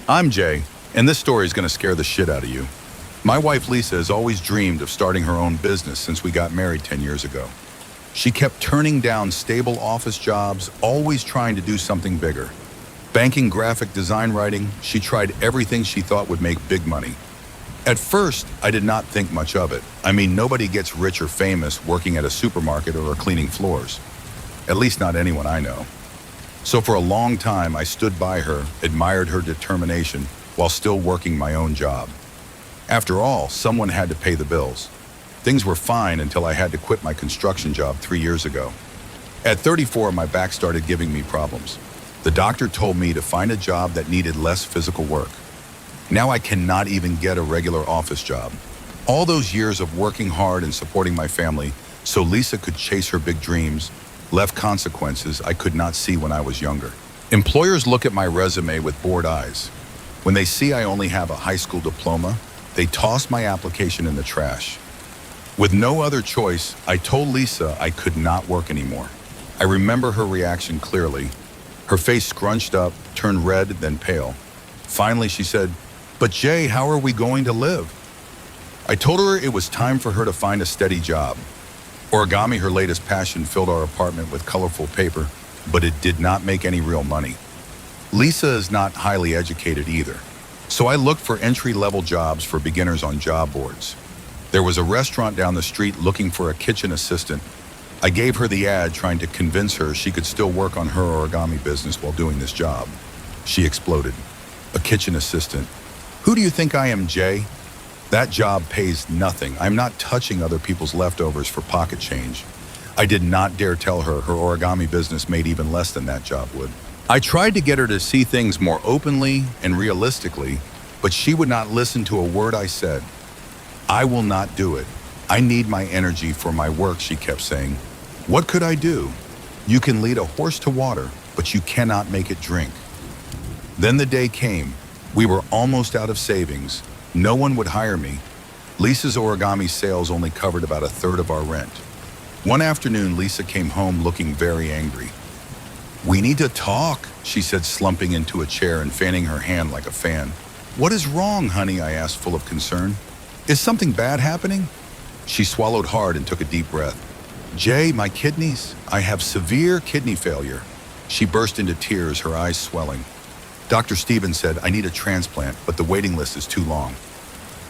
I'm Jay, and this story is going to scare the shit out of you. My wife Lisa has always dreamed of starting her own business since we got married 10 years ago. She kept turning down stable office jobs, always trying to do something bigger. Banking, graphic design, writing, she tried everything she thought would make big money. At first, I did not think much of it. I mean, nobody gets rich or famous working at a supermarket or cleaning floors. At least not anyone I know. So for a long time, I stood by her, admired her determination, while still working my own job. After all, someone had to pay the bills. Things were fine until I had to quit my construction job 3 years ago. At 34, my back started giving me problems. The doctor told me to find a job that needed less physical work. Now I cannot even get a regular office job. All those years of working hard and supporting my family so Lisa could chase her big dreams left consequences I could not see when I was younger. Employers look at my resume with bored eyes. When they see I only have a high school diploma, they toss my application in the trash. With no other choice, I told Lisa I could not work anymore. I remember her reaction clearly. Her face scrunched up, turned red, then pale. Finally, she said, "But Jay, how are we going to live?" I told her it was time for her to find a steady job. Origami, her latest passion, filled our apartment with colorful paper, but it did not make any real money. Lisa is not highly educated either, so I looked for entry-level jobs for beginners on job boards. There was a restaurant down the street looking for a kitchen assistant. I gave her the ad, trying to convince her she could still work on her origami business while doing this job. She exploded. "A kitchen assistant? Who do you think I am, Jay? That job pays nothing. I'm not touching other people's leftovers for pocket change." I did not dare tell her her origami business made even less than that job would. I tried to get her to see things more openly and realistically, but she would not listen to a word I said. "I will not do it. I need my energy for my work," she kept saying. What could I do? You can lead a horse to water, but you cannot make it drink. Then the day came. We were almost out of savings. No one would hire me. Lisa's origami sales only covered about a third of our rent. One afternoon, Lisa came home looking very angry. "We need to talk," she said, slumping into a chair and fanning her hand like a fan. "What is wrong, honey?" I asked, full of concern. "Is something bad happening?" She swallowed hard and took a deep breath. "Jay, my kidneys. I have severe kidney failure." She burst into tears, her eyes swelling. Dr. Stevens said, "I need a transplant, but the waiting list is too long."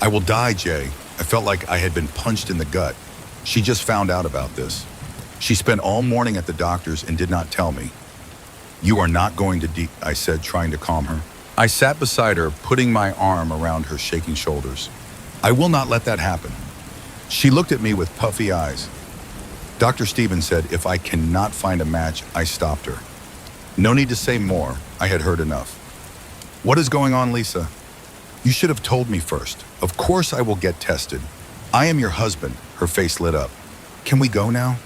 "I will die, Jay." I felt like I had been punched in the gut. She just found out about this. She spent all morning at the doctor's and did not tell me. "You are not going to I said, trying to calm her. I sat beside her, putting my arm around her shaking shoulders. "I will not let that happen." She looked at me with puffy eyes. Dr. Stevens said if I cannot find a match, I stopped her. No need to say more. I had heard enough. "What is going on, Lisa?" "You should have told me first. Of course I will get tested. I am your husband." Her face lit up. "Can we go now?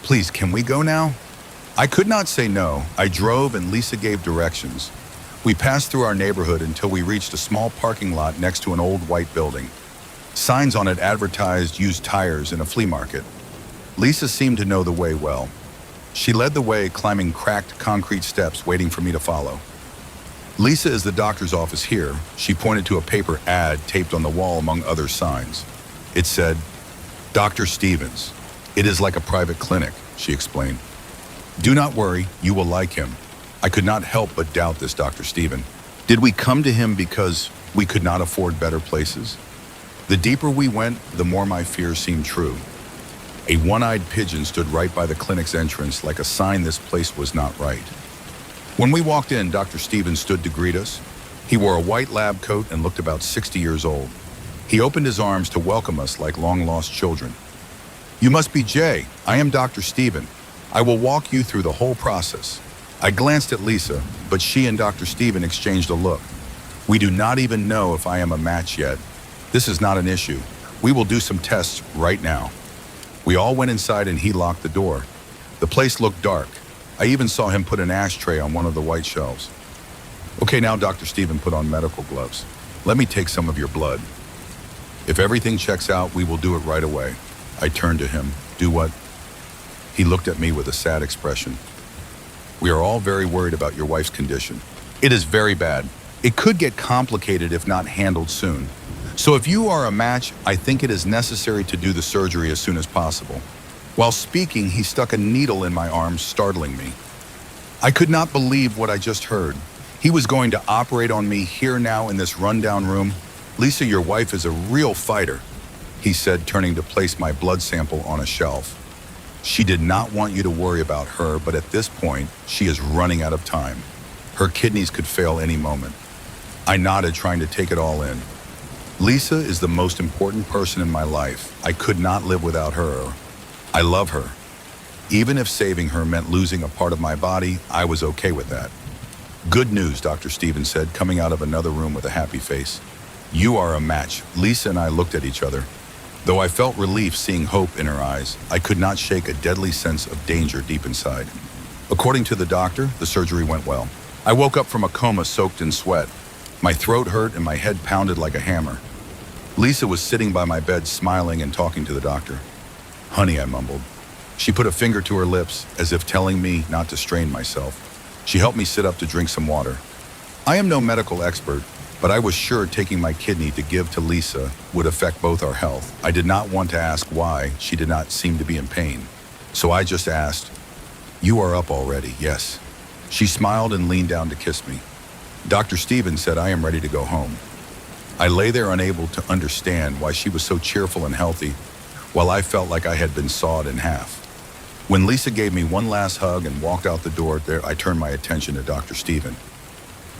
Please, can we go now?" I could not say no. I drove and Lisa gave directions. We passed through our neighborhood until we reached a small parking lot next to an old white building. Signs on it advertised used tires and a flea market. Lisa seemed to know the way well. She led the way, climbing cracked concrete steps, waiting for me to follow. "Lisa is the doctor's office here." She pointed to a paper ad taped on the wall among other signs. It said, "Dr. Stevens. It is like a private clinic," she explained. "Do not worry, you will like him." I could not help but doubt this Dr. Steven. Did we come to him because we could not afford better places? The deeper we went, the more my fears seemed true. A one-eyed pigeon stood right by the clinic's entrance, like a sign this place was not right. When we walked in, Dr. Stevens stood to greet us. He wore a white lab coat and looked about 60 years old. He opened his arms to welcome us like long-lost children. "You must be Jay. I am Dr. Steven. I will walk you through the whole process." I glanced at Lisa, but she and Dr. Steven exchanged a look. "We do not even know if I am a match yet. This is not an issue. We will do some tests right now." We all went inside and he locked the door. The place looked dark. I even saw him put an ashtray on one of the white shelves. "Okay, now," Dr. Steven put on medical gloves. "Let me take some of your blood. If everything checks out, we will do it right away." I turned to him. "Do what?" He looked at me with a sad expression. We are all very worried about your wife's condition. It is very bad. It could get complicated if not handled soon. So if you are a match, I think it is necessary to do the surgery as soon as possible." While speaking, he stuck a needle in my arm, startling me. I could not believe what I just heard. He was going to operate on me here now in this rundown room. "Lisa, your wife is a real fighter," he said, turning to place my blood sample on a shelf. "She did not want you to worry about her, but at this point, she is running out of time. Her kidneys could fail any moment." I nodded, trying to take it all in. Lisa is the most important person in my life. I could not live without her. I love her. Even if saving her meant losing a part of my body, I was okay with that. "Good news," Dr. Stevens said, coming out of another room with a happy face. "You are a match." Lisa and I looked at each other. Though I felt relief seeing hope in her eyes, I could not shake a deadly sense of danger deep inside. According to the doctor, the surgery went well. I woke up from a coma soaked in sweat. My throat hurt and my head pounded like a hammer. Lisa was sitting by my bed, smiling and talking to the doctor. "Honey," I mumbled. She put a finger to her lips, as if telling me not to strain myself. She helped me sit up to drink some water. I am no medical expert, but I was sure taking my kidney to give to Lisa would affect both our health. I did not want to ask why she did not seem to be in pain. So I just asked, "You are up already, yes?" She smiled and leaned down to kiss me. Dr. Stevens said I am ready to go home. I lay there unable to understand why she was so cheerful and healthy, while I felt like I had been sawed in half. When Lisa gave me one last hug and walked out the door, I turned my attention to Dr. Stevens.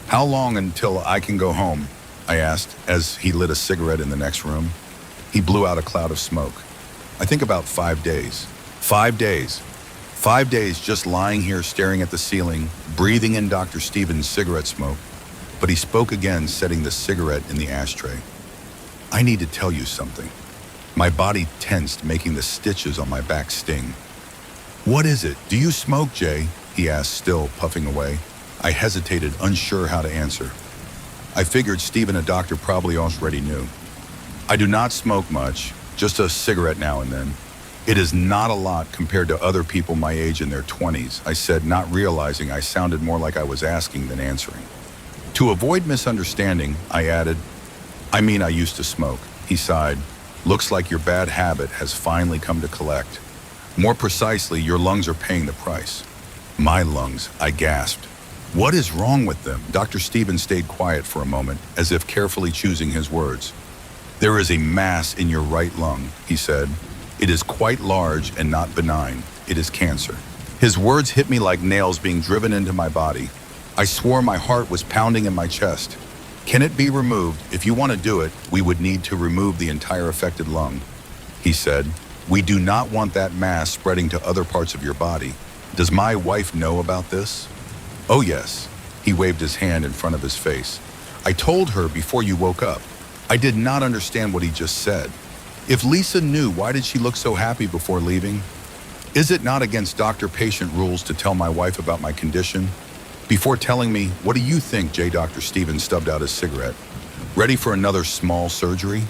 "How long until I can go home?" I asked as he lit a cigarette in the next room. He blew out a cloud of smoke. "I think about 5 days. 5 days. 5 days just lying here staring at the ceiling, breathing in Dr. Stevens' cigarette smoke." But he spoke again, setting the cigarette in the ashtray. "I need to tell you something." My body tensed, making the stitches on my back sting. "What is it? Do you smoke, Jay?" he asked, still puffing away. I hesitated, unsure how to answer. I figured Stephen, a doctor, probably already knew. "I do not smoke much, just a cigarette now and then. It is not a lot compared to other people my age in their 20s, I said, not realizing I sounded more like I was asking than answering. To avoid misunderstanding, I added, "I mean, I used to smoke." He sighed. "Looks like your bad habit has finally come to collect. More precisely, your lungs are paying the price." "My lungs," I gasped. "What is wrong with them?" Dr. Stevens stayed quiet for a moment, as if carefully choosing his words. "There is a mass in your right lung," he said. "It is quite large and not benign. It is cancer." His words hit me like nails being driven into my body. I swore my heart was pounding in my chest. "Can it be removed? If you want to do it, we would need to remove the entire affected lung," he said. "We do not want that mass spreading to other parts of your body. Does my wife know about this?" "Oh yes." He waved his hand in front of his face. "I told her before you woke up." I did not understand what he just said. If Lisa knew, why did she look so happy before leaving? Is it not against doctor-patient rules to tell my wife about my condition? Before telling me, "What do you think, J. Dr. Stevens stubbed out his cigarette. "Ready for another small surgery?"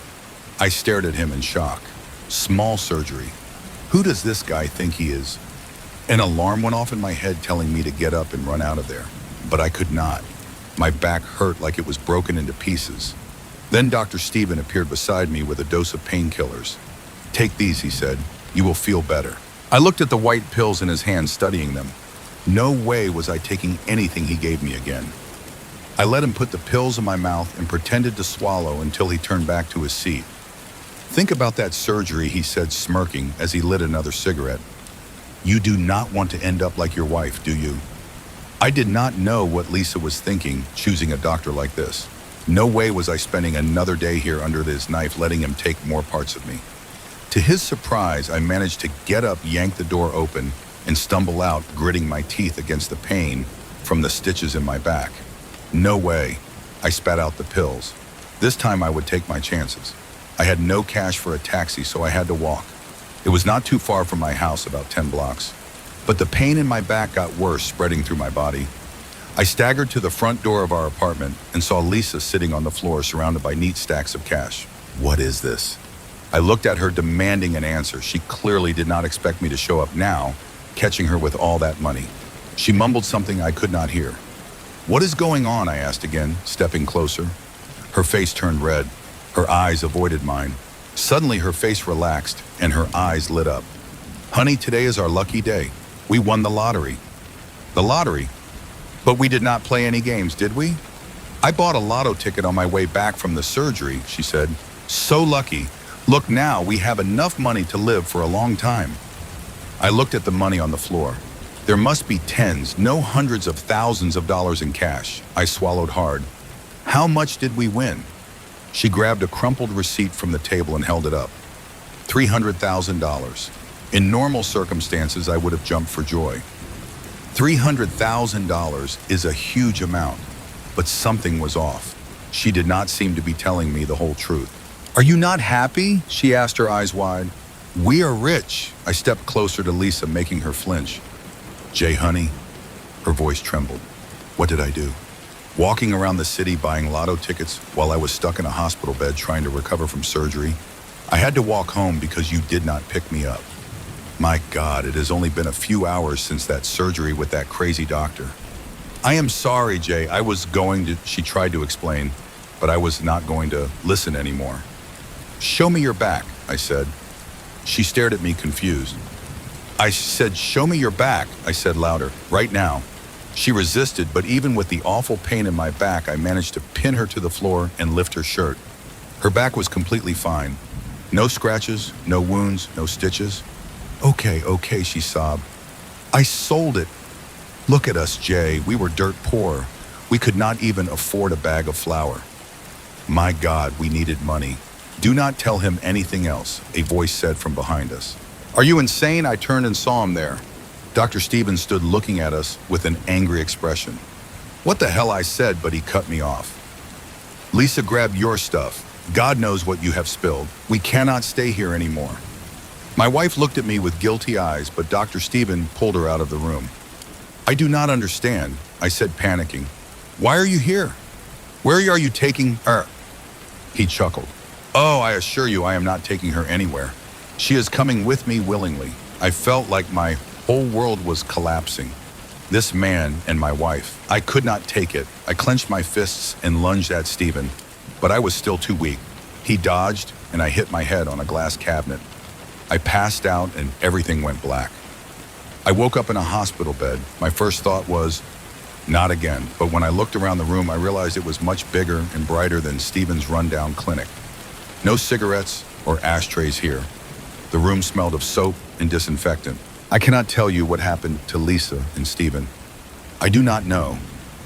I stared at him in shock. Small surgery? Who does this guy think he is? An alarm went off in my head telling me to get up and run out of there. But I could not. My back hurt like it was broken into pieces. Then Dr. Stephen appeared beside me with a dose of painkillers. "Take these," he said. "You will feel better." I looked at the white pills in his hand, studying them. No way was I taking anything he gave me again. I let him put the pills in my mouth and pretended to swallow until he turned back to his seat. "Think about that surgery," he said, smirking as he lit another cigarette. "You do not want to end up like your wife, do you?" I did not know what Lisa was thinking, choosing a doctor like this. No way was I spending another day here under this knife, letting him take more parts of me. To his surprise, I managed to get up, yank the door open, and stumble out, gritting my teeth against the pain from the stitches in my back. No way. I spat out the pills. This time I would take my chances. I had no cash for a taxi, so I had to walk. It was not too far from my house, about 10 blocks. But the pain in my back got worse, spreading through my body. I staggered to the front door of our apartment and saw Lisa sitting on the floor, surrounded by neat stacks of cash. "What is this?" I looked at her, demanding an answer. She clearly did not expect me to show up now, catching her with all that money. She mumbled something I could not hear. What is going on? I asked again, stepping closer. Her face turned red. Her eyes avoided mine. Suddenly her face relaxed and her eyes lit up. Honey, today is our lucky day. We won the lottery. The lottery? But we did not play any games, did we? I bought a lotto ticket on my way back from the surgery, she said. So lucky. Look now, we have enough money to live for a long time. I looked at the money on the floor. There must be tens, no hundreds of thousands of dollars in cash. I swallowed hard. How much did we win? She grabbed a crumpled receipt from the table and held it up. $300,000. In normal circumstances, I would have jumped for joy. $300,000 is a huge amount, but something was off. She did not seem to be telling me the whole truth. Are you not happy? She asked, her eyes wide. We are rich. I stepped closer to Lisa, making her flinch. Jay, honey, her voice trembled. What did I do? Walking around the city buying lotto tickets while I was stuck in a hospital bed trying to recover from surgery. I had to walk home because you did not pick me up. My God, it has only been a few hours since that surgery with that crazy doctor. I am sorry, Jay. I was going to, she tried to explain, but I was not going to listen anymore. Show me your back, I said. She stared at me confused. I said, show me your back, I said louder, right now. She resisted, but even with the awful pain in my back, I managed to pin her to the floor and lift her shirt. Her back was completely fine. No scratches, no wounds, no stitches. Okay, she sobbed. I sold it. Look at us, Jay. We were dirt poor. We could not even afford a bag of flour. My God, we needed money. Do not tell him anything else, a voice said from behind us. Are you insane? I turned and saw him there. Dr. Stevens stood looking at us with an angry expression. What the hell, I said, but he cut me off. Lisa, grab your stuff. God knows what you have spilled. We cannot stay here anymore. My wife looked at me with guilty eyes, but Dr. Stevens pulled her out of the room. I do not understand, I said, panicking. Why are you here? Where are you taking her? He chuckled. Oh, I assure you I am not taking her anywhere. She is coming with me willingly. I felt like my whole world was collapsing. This man and my wife. I could not take it. I clenched my fists and lunged at Stephen, but I was still too weak. He dodged, and I hit my head on a glass cabinet. I passed out, and everything went black. I woke up in a hospital bed. My first thought was, not again. But when I looked around the room, I realized it was much bigger and brighter than Stephen's rundown clinic. No cigarettes or ashtrays here. The room smelled of soap and disinfectant. I cannot tell you what happened to Lisa and Stephen. I do not know.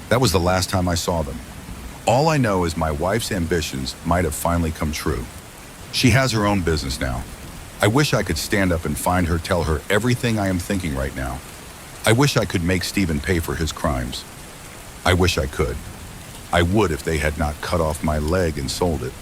That was the last time I saw them. All I know is my wife's ambitions might have finally come true. She has her own business now. I wish I could stand up and find her, tell her everything I am thinking right now. I wish I could make Stephen pay for his crimes. I wish I could. I would if they had not cut off my leg and sold it.